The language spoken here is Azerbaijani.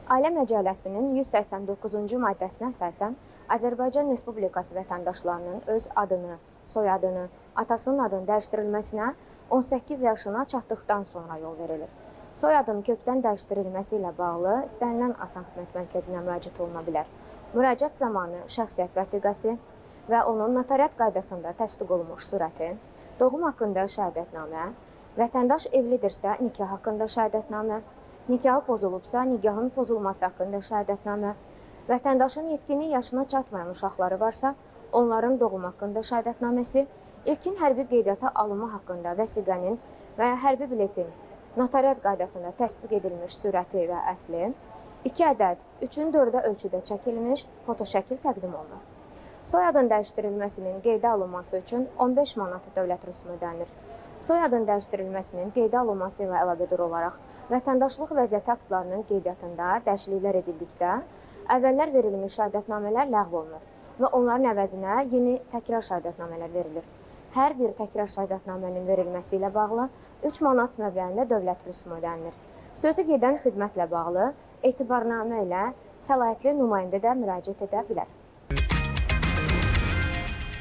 Ailə Məcəlləsinin 189-cu maddəsinə əsasən Azərbaycan Respublikası vətəndaşlarının öz adını, soyadını, atasının adını dəyişdirilməsinə 18 yaşına çatdıqdan sonra yol verilir. Soyadın kökdən dəyişdirilməsi ilə bağlı istənilən asan xidmət mərkəzinə müraciət oluna bilər. Müraciət zamanı şəxsiyyət vəsiqəsi və onun notariat qaydasında təsdiq olunmuş surəti, doğum haqqında şəhadətnamə, vətəndaş evlidirsə nikah haqqında şəhadətnamə, nikahı pozulubsa nikahın pozulması haqqında şəhadətnamə, vətəndaşın yetkinlik yaşına çatmayan uşaqları varsa, onların doğum haqqında şəhadətnaməsi, ilkin hərbi qeydiyyata alınma haqqında vəsiqənin və ya hərbi biletin notariat qaydasında təsdiq edilmiş surəti və əsli, 2 ədəd 3-ün 4-ə ölçüdə çəkilmiş fotoşəkil təqdim olunur. Soyadın dəyişdirilməsinin qeydə alınması üçün 15 manat dövlət rüsumu ödənilir. Soyadın dəyişdirilməsinin qeydə alınması ilə əlaqədar olaraq vətəndaşlıq vəziyyəti aktlarının qeydiyyatında dəyişikliklər edildikdə əvvəllər verilmiş şəhadətnamələr ləğv olunur və onların əvəzinə yeni təkrar şəhadətnamələr verilir. Hər bir təkrar şəhadətnamənin verilməsi ilə bağlı 3 manat məbləğində dövlət rüsumu ödənilir. Sözü gedən xidmətlə bağlı etibarnamə ilə səlahiyyətli nümayəndə də müraciət edə bilər.